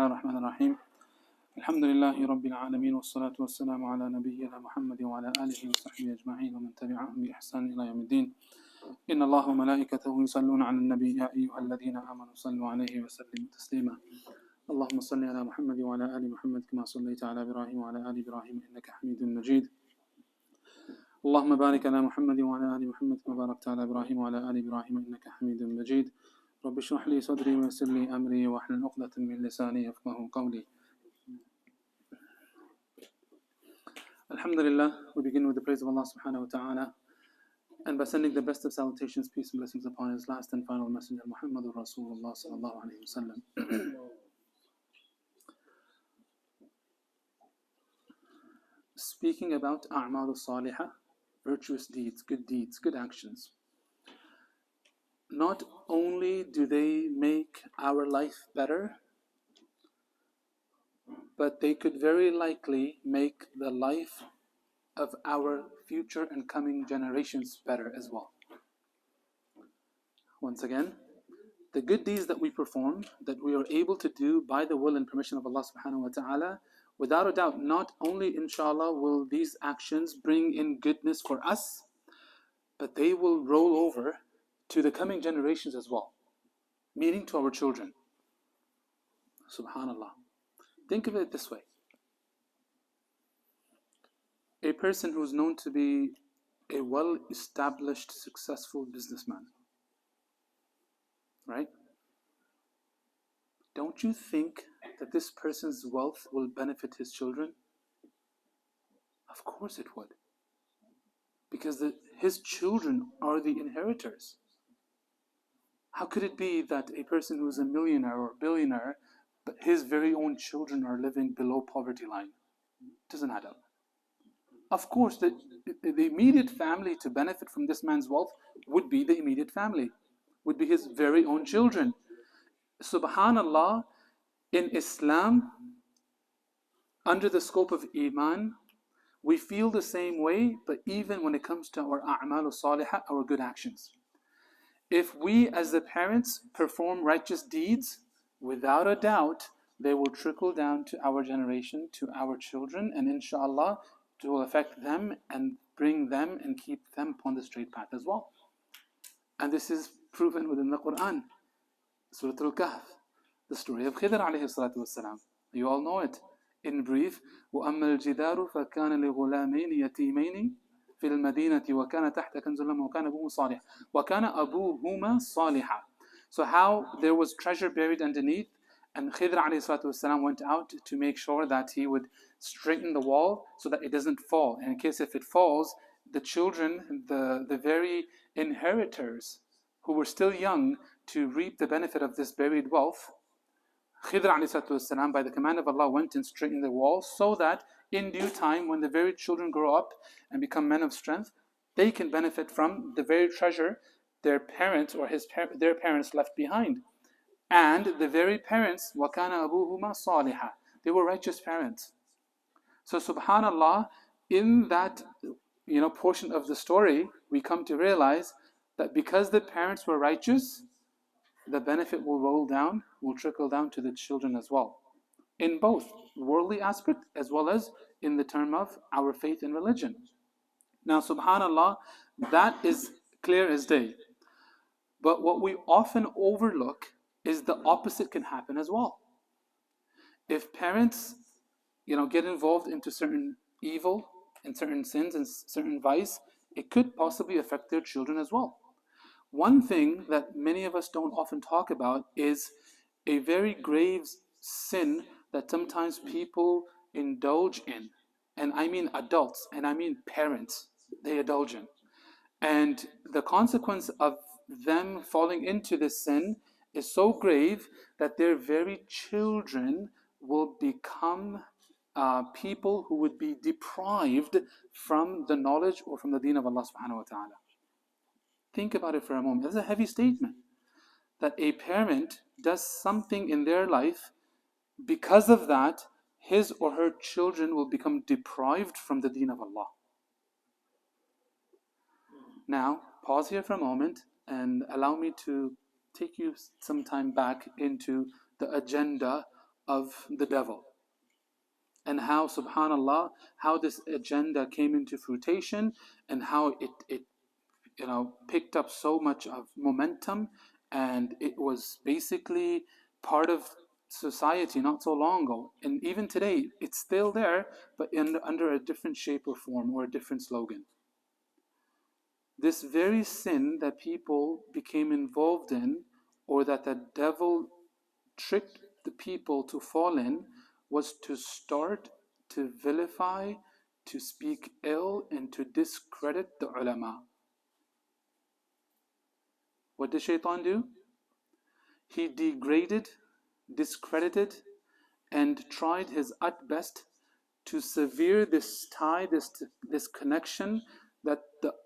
الرحمن الرحيم الحمد لله رب العالمين والصلاة والسلام على نبينا محمد وعلى آله وصحبه أجمعين ومن تبعهم بإحسان إلى يوم الدين إن الله وملائكته يصلون على النبي يا أيها الذين آمنوا صلوا عليه وسلموا تسليما اللهم صل على محمد وعلى آل محمد كما صليت على إبراهيم وعلى آل إبراهيم إنك حميد مجيد اللهم بارك على محمد وعلى آل محمد كما باركت على إبراهيم وعلى آل إبراهيم إنك حميد مجيد رب اشرح لي صدري ويسر لي أمري واحلل عقدة من لساني يفقهوا قولي. Alhamdulillah, we begin with the praise of Allah subhanahu wa ta'ala and by sending the best of salutations, peace and blessings upon his last and final messenger Muhammadur Rasulullah sallallahu alayhi wa sallam. Speaking about a'mal salihah, virtuous deeds, good actions. Not only do they make our life better, but they could very likely make the life of our future and coming generations better as well. Once again, the good deeds that we perform, that we are able to do by the will and permission of Allah subhanahu wa ta'ala, without a doubt, not only inshallah will these actions bring in goodness for us, but they will roll over to the coming generations as well, meaning to our children. Subhanallah. Think of it this way. A person who's known to be a well-established, successful businessman, right? Don't you think that this person's wealth will benefit his children? Of course it would. Because his children are the inheritors. How could it be that a person who's a millionaire or billionaire, but his very own children are living below poverty line? It doesn't add up. Of course, the immediate family to benefit from this man's wealth would be the immediate family, would be his very own children. Subhanallah, in Islam, under the scope of Iman, we feel the same way, but even when it comes to our a'mal salihah, our good actions. If we as the parents perform righteous deeds, without a doubt, they will trickle down to our generation, to our children, and inshallah, it will affect them and bring them and keep them upon the straight path as well. And this is proven within the Quran. Surah Al-Kahf, the story of Khidr alayhi salatu wassalam. You all know it. In brief, وَأَمَّا الْجِدَارُ فَكَانَ لِغُلَامَيْنِ يَتِيمَيْنِ في المدينة وكان تحت كنز لهما وكان أبوهما صالحا وكان أبوهما صالحا. So how there was treasure buried underneath, and Khidr alayhi salatu wasalam went out to make sure that he would straighten the wall so that it doesn't fall. And in case if it falls, the children, the very inheritors who were still young to reap the benefit of this buried wealth, Khidr alayhi salatu wasalam, by the command of Allah, went and straightened the wall so that in due time, when the very children grow up and become men of strength, they can benefit from the very treasure their parents or their parents left behind. And the very parents, وَكَانَ أَبُوهُمَا صَالِحًا, they were righteous parents. So subhanallah, in that portion of the story, we come to realize that because the parents were righteous, the benefit will trickle down to the children as well. In both worldly aspect as well as in the term of our faith and religion. Now subhanallah, that is clear as day. But what we often overlook is the opposite can happen as well. If parents get involved into certain evil and certain sins and certain vice, it could possibly affect their children as well. One thing that many of us don't often talk about is a very grave sin that sometimes people indulge in. And I mean adults, and I mean parents, they indulge in. And the consequence of them falling into this sin is so grave that their very children will become people who would be deprived from the knowledge or from the deen of Allah subhanahu wa ta'ala. Think about it for a moment. That's a heavy statement. That a parent does something in their life, because of that, his or her children will become deprived from the deen of Allah. Now, pause here for a moment and allow me to take you some time back into the agenda of the devil, and how, subhanallah, how this agenda came into fruition, and how it picked up so much of momentum, and it was basically part of society not so long ago. And even today, it's still there, but under a different shape or form or a different slogan. This very sin that people became involved in, or that the devil tricked the people to fall in, was to start to vilify, to speak ill, and to discredit the ulama. What did Shaitan do? He degraded, discredited, and tried his utmost to sever this tie, this connection that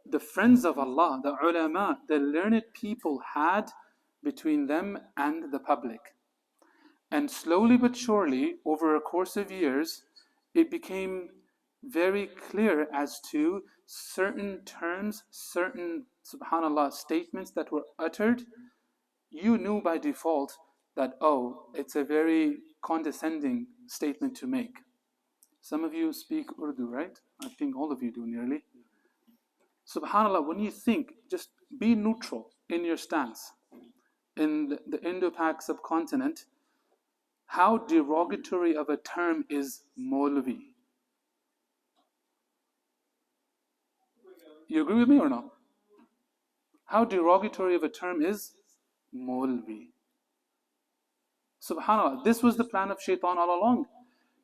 the friends of Allah, the ulama, the learned people had between them and the public. And slowly but surely, over a course of years, it became very clear as to certain terms, certain, subhanAllah, statements that were uttered. You knew by default that, oh, it's a very condescending statement to make. Some of you speak Urdu, right? I think all of you do nearly. SubhanAllah, when you think, just be neutral in your stance. In the Indo-Pak subcontinent, how derogatory of a term is Maulvi? You agree with me or not? How derogatory of a term is Maulvi? SubhanAllah, this was the plan of Shaitan all along.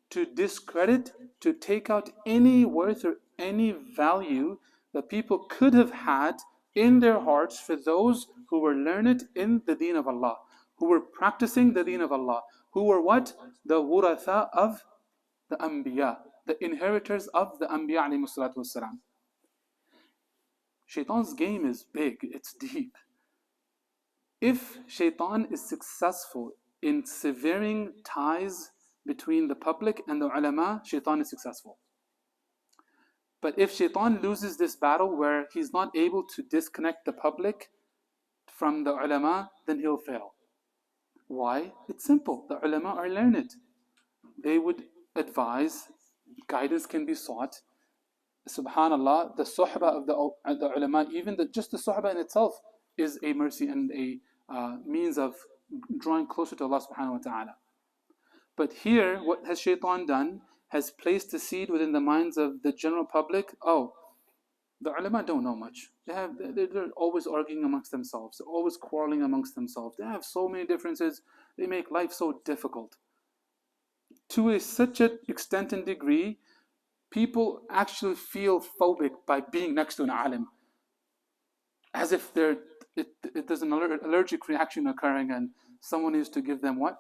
To discredit, to take out any worth or any value that people could have had in their hearts for those who were learned in the deen of Allah, who were practicing the deen of Allah, who were what? The wuratha of the Anbiya, the inheritors of the Anbiya alayhi salatu wassalam. Shaitan's game is big, it's deep. If Shaitan is successful in severing ties between the public and the ulama, Shaitan is successful. But if Shaitan loses this battle where he's not able to disconnect the public from the ulama, then he'll fail. Why? It's simple. The ulama are learned. They would advise, guidance can be sought. Subhanallah, the suhbah of the ulama, even just the suhbah in itself is a mercy and a means of drawing closer to Allah subhanahu wa ta'ala. But here, what has Shaitan done? Has placed a seed within the minds of the general public. Oh, the ulama don't know much. They're always arguing amongst themselves. They're always quarreling amongst themselves. They have so many differences. They make life so difficult. To such an extent and degree, people actually feel phobic by being next to an alim. As if there's an allergic reaction occurring and someone needs to give them what?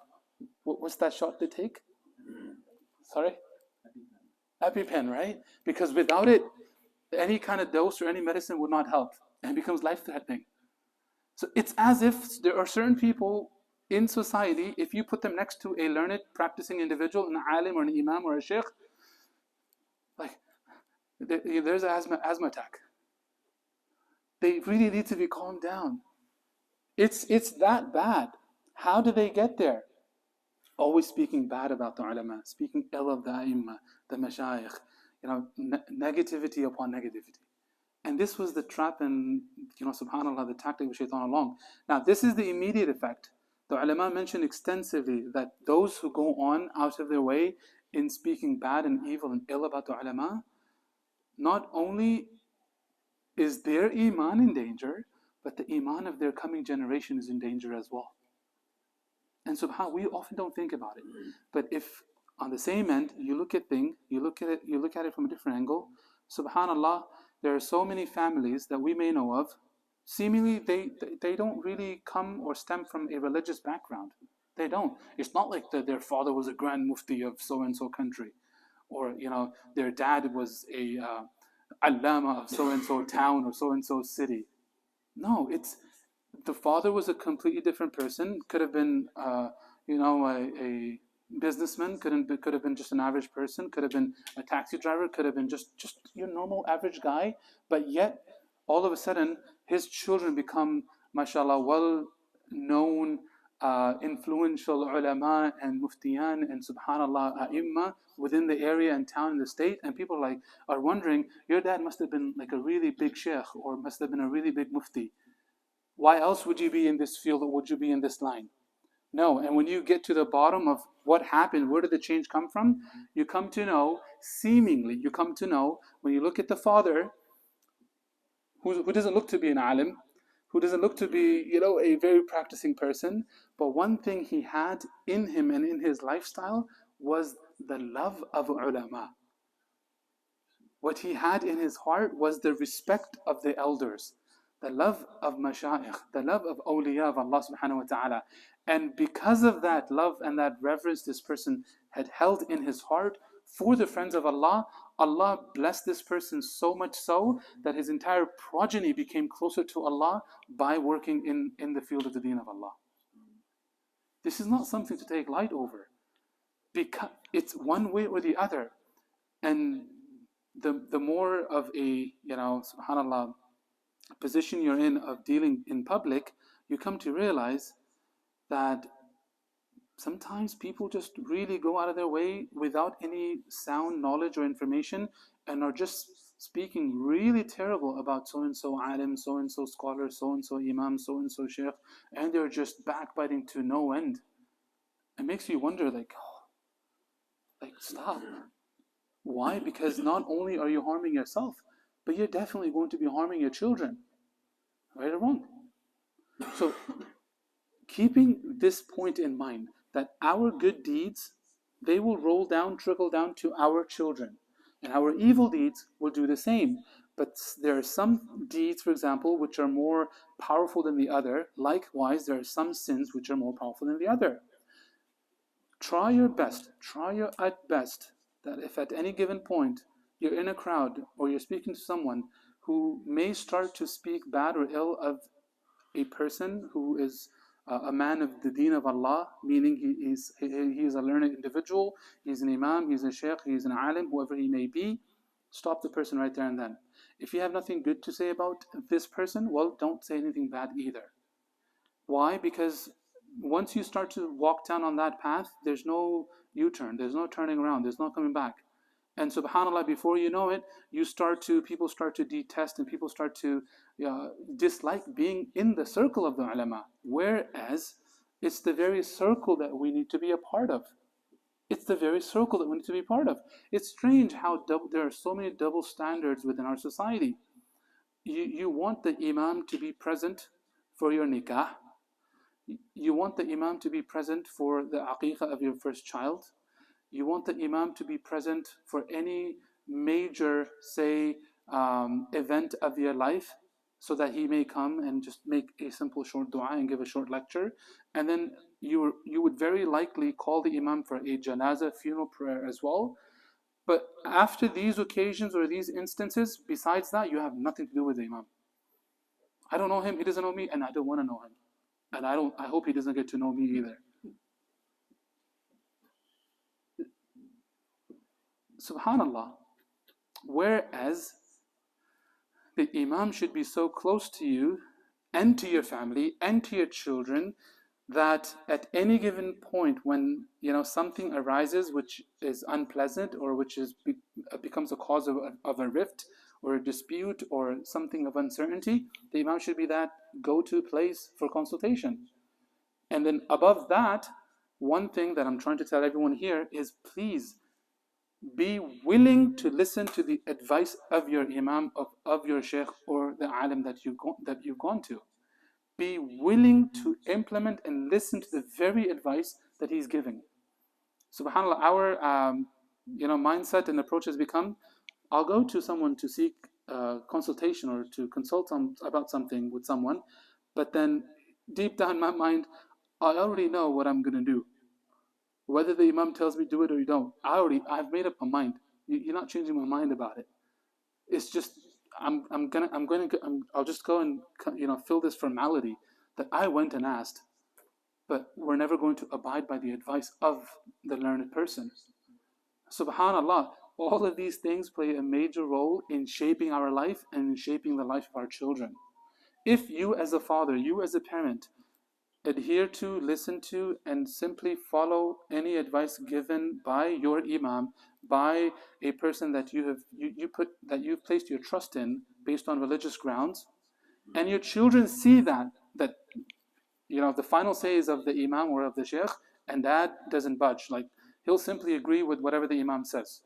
What's that shot they take? Sorry? EpiPen, right? Because without it, any kind of dose or any medicine would not help. And it becomes life-threatening. So it's as if there are certain people in society, if you put them next to a learned, practicing individual, an alim or an imam or a sheikh, like, there's an asthma attack. They really need to be calmed down. It's that bad. How do they get there? Always speaking bad about the ulama, speaking ill of the ai*imma, the mashayikh, negativity upon negativity. And this was the trap and, subhanAllah, the tactic of Shaitan along. Now, this is the immediate effect. The ulama mentioned extensively that those who go on out of their way in speaking bad and evil and ill about the ulama, not only is their iman in danger, but the iman of their coming generation is in danger as well. And subhanAllah, we often don't think about it. But if on the same end, you look at it from a different angle, subhanAllah, there are so many families that we may know of, seemingly they don't really come or stem from a religious background. They don't. It's not like their father was a grand mufti of so-and-so country, or their dad was a allama of so-and-so town or so-and-so city. No, it's the father was a completely different person. Could have been, a businessman. Could have been just an average person. Could have been a taxi driver. Could have been just your normal average guy. But yet, all of a sudden, his children become, mashallah, well-known influential ulama and muftiyan and subhanallah a'imma within the area and town and the state, and people are wondering, your dad must have been like a really big sheikh or must have been a really big mufti. Why else would you be in this field or would you be in this line? No, and when you get to the bottom of what happened, where did the change come from? You come to know, seemingly, you come to know when you look at the father, who doesn't look to be an alim, who doesn't look to be, a very practicing person, but one thing he had in him and in his lifestyle was the love of ulama. What he had in his heart was the respect of the elders, the love of mashayikh, the love of awliya of Allah subhanahu wa ta'ala. And because of that love and that reverence this person had held in his heart for the friends of Allah, Allah blessed this person so much so that his entire progeny became closer to Allah by working in the field of the deen of Allah. This is not something to take light over, because it's one way or the other. And the more of a, subhanallah, position you're in of dealing in public, you come to realize that sometimes people just really go out of their way without any sound knowledge or information and are just speaking really terrible about so-and-so alim, so-and-so scholar, so-and-so imam, so-and-so sheikh, and they're just backbiting to no end. It makes you wonder, stop. Why? Because not only are you harming yourself, but you're definitely going to be harming your children. Right or wrong? So, keeping this point in mind, that our good deeds, they will trickle down to our children. And our evil deeds will do the same. But there are some deeds, for example, which are more powerful than the other. Likewise, there are some sins which are more powerful than the other. Try your best, try your at best, that if at any given point you're in a crowd or you're speaking to someone who may start to speak bad or ill of a person who is a man of the deen of Allah, meaning he is a learned individual, he's an imam, he's a sheikh, he's an alim, whoever he may be, stop the person right there and then. If you have nothing good to say about this person, well, don't say anything bad either. Why? Because once you start to walk down on that path, there's no U-turn, there's no turning around, there's no coming back. And subhanAllah, before you know it, people start to detest and people start to dislike being in the circle of the ulama. Whereas, it's the very circle that we need to be a part of. It's the very circle that we need to be part of. It's strange how there are so many double standards within our society. You want the imam to be present for your nikah. You want the imam to be present for the aqiqah of your first child. You want the imam to be present for any major, say, event of your life, so that he may come and just make a simple short dua and give a short lecture. And then you would very likely call the imam for a janazah funeral prayer as well. But after these occasions or these instances, besides that, you have nothing to do with the imam. I don't know him, he doesn't know me, and I don't want to know him. And I hope he doesn't get to know me either. Subhanallah. Whereas the imam should be so close to you and to your family and to your children that at any given point when something arises which is unpleasant or which becomes a cause of a rift or a dispute or something of uncertainty, the imam should be that go-to place for consultation. And then above that, one thing that I'm trying to tell everyone here is, please be willing to listen to the advice of your imam, of your sheikh or the alim that you've gone to. Be willing to implement and listen to the very advice that he's giving. SubhanAllah, our mindset and approach has become, I'll go to someone to seek consultation or to consult about something with someone, but then deep down in my mind, I already know what I'm going to do. Whether the imam tells me do it or you don't, I've made up my mind. You're not changing my mind about it. It's just I'll just go and fill this formality that I went and asked, but we're never going to abide by the advice of the learned person. Subhanallah, all of these things play a major role in shaping our life and in shaping the life of our children. If you as a father, you as a parent, adhere to, listen to, and simply follow any advice given by your imam, by a person that you've placed your trust in based on religious grounds, and your children see that the final say is of the imam or of the sheikh, and dad doesn't budge, like he'll simply agree with whatever the imam says,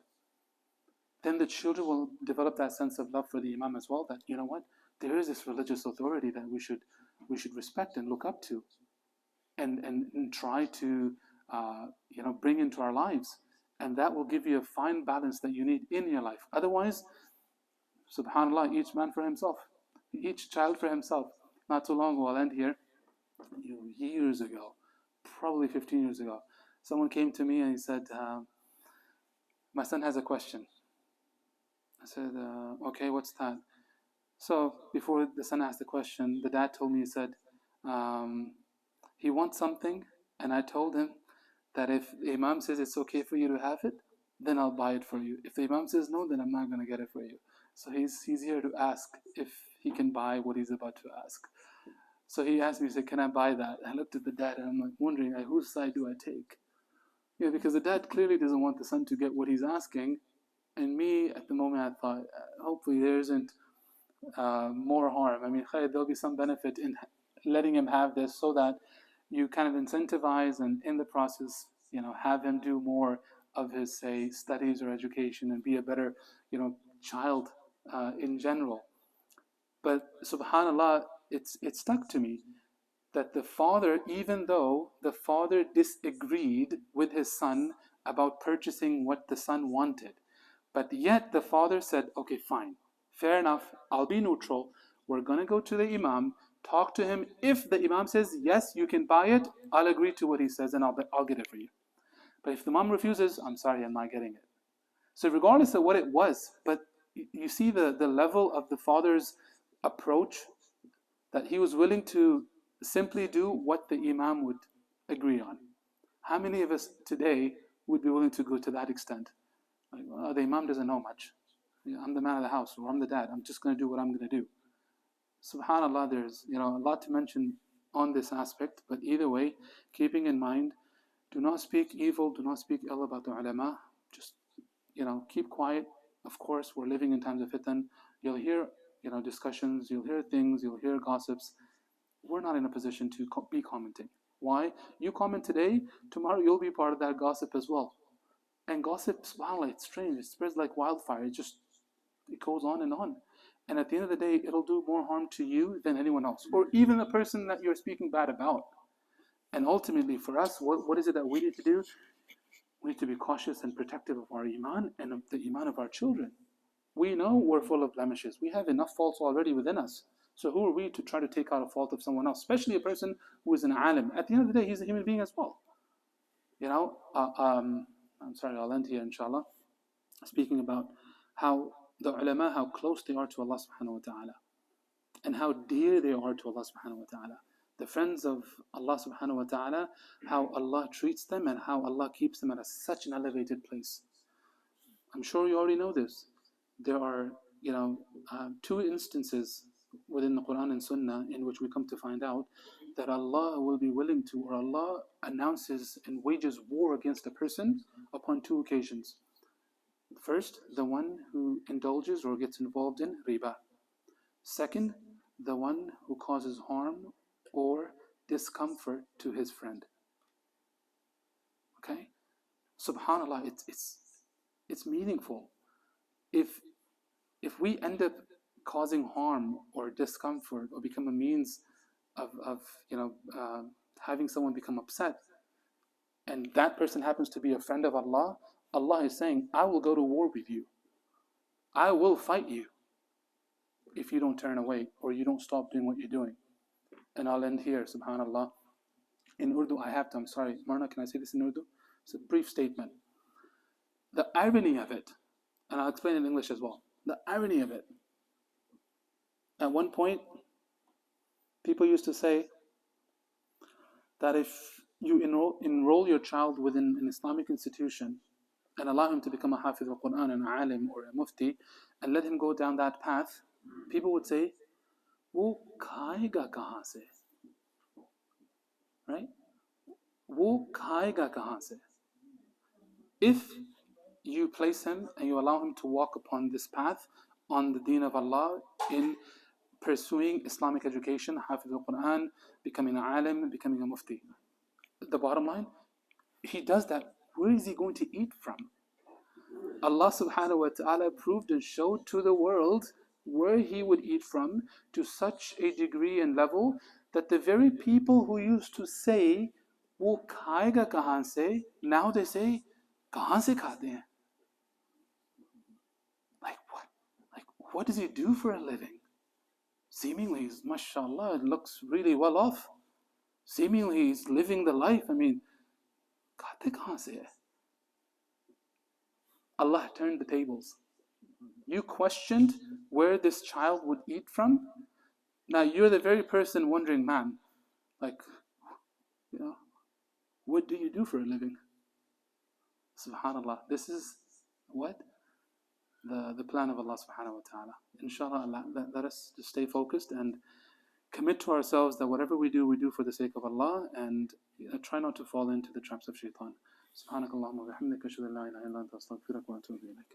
then the children will develop that sense of love for the imam as well, that you know what, there is this religious authority that we should respect and look up to, and try to bring into our lives, and that will give you a fine balance that you need in your life. Otherwise, subhanallah, each man for himself, each child for himself. Not too long ago, I'll end here, years ago, probably 15 years ago, someone came to me and he said, my son has a question. I said, okay, what's that? So before the son asked the question, the dad told me, he said, he wants something, and I told him that if the imam says it's okay for you to have it, then I'll buy it for you. If the imam says no, then I'm not going to get it for you. So he's here to ask if he can buy what he's about to ask. So he asked me, he said, can I buy that? I looked at the dad and I'm like wondering, whose side do I take? Because the dad clearly doesn't want the son to get what he's asking. And me, at the moment, I thought, hopefully there isn't more harm. I mean, there'll be some benefit in letting him have this, so that you kind of incentivize, and in the process, have him do more of his, say, studies or education, and be a better, child in general. But subhanallah, it stuck to me that the father, even though the father disagreed with his son about purchasing what the son wanted, but yet the father said, okay, fine, fair enough, I'll be neutral. We're going to go to the imam, talk to him. If the imam says, yes, you can buy it, I'll agree to what he says and I'll get it for you. But if the imam refuses, I'm sorry, I'm not getting it. So regardless of what it was, but you see the level of the father's approach, that he was willing to simply do what the imam would agree on. How many of us today would be willing to go to that extent? Like, well, the imam doesn't know much. I'm the man of the house, or I'm the dad. I'm just going to do what I'm going to do. Subhanallah, there's a lot to mention on this aspect, but either way, keeping in mind, do not speak evil, do not speak ill about the ulama. Just keep quiet. Of course, we're living in times of fitan. You'll hear discussions, you'll hear things, you'll hear gossips. We're not in a position to be commenting. Why? You comment today, tomorrow you'll be part of that gossip as well. And gossip, subhanAllah, it's strange. It spreads like wildfire. It goes on and on. And at the end of the day, it'll do more harm to you than anyone else, or even the person that you're speaking bad about. And ultimately, for us, what is it that we need to do? We need to be cautious and protective of our iman and of the iman of our children. We know we're full of blemishes. We have enough faults already within us. So who are we to try to take out a fault of someone else, especially a person who is an alim? At the end of the day, he's a human being as well. I'm sorry, I'll end here, inshallah, speaking about how the ulama, how close they are to Allah subhanahu wa ta'ala, and how dear they are to Allah subhanahu wa ta'ala. The friends of Allah subhanahu wa ta'ala, how Allah treats them and how Allah keeps them at such an elevated place. I'm sure you already know this. There are, two instances within the Quran and Sunnah in which we come to find out that Allah will be willing to, or Allah announces and wages war against a person upon two occasions. First, the one who indulges or gets involved in riba. Second, the one who causes harm or discomfort to his friend. Okay? Subhanallah, it's meaningful. If we end up causing harm or discomfort or become a means of having someone become upset, and that person happens to be a friend of Allah, Allah is saying, I will go to war with you. I will fight you if you don't turn away or you don't stop doing what you're doing. And I'll end here, subhanallah. In Urdu, I'm sorry, Marna, can I say this in Urdu? It's a brief statement. The irony of it, and I'll explain in English as well. The irony of it. At one point, people used to say that if you enroll your child within an Islamic institution and allow him to become a hafiz al-Quran, an alim or a mufti, and let him go down that path, people would say, wo khaega kahan se? right? वो खाएगा कहाँ से? If you place him and you allow him to walk upon this path on the deen of Allah in pursuing Islamic education, Hafiz al-Quran, becoming an alim, becoming a mufti. The bottom line, he does that, where is he going to eat from? Allah subhanahu wa ta'ala proved and showed to the world where he would eat from to such a degree and level that the very people who used to say, wo khaega kahan se, now they say, kahan se khate hain? Like what? Like what does he do for a living? Seemingly, mashallah, it looks really well off. Seemingly, he's living the life. I mean, khate kahan se hai? Allah turned the tables. You questioned where this child would eat from. Now you're the very person wondering, man, like, you know, what do you do for a living? Subhanallah. This is what? The plan of Allah subhanahu wa ta'ala. Inshallah, let us just stay focused and commit to ourselves that whatever we do for the sake of Allah, and try not to fall into the traps of shaitan. Subhanakallahumma wa bihamdika ashhadu an la ilaha illa anta astaghfiruka wa atubu ilayk.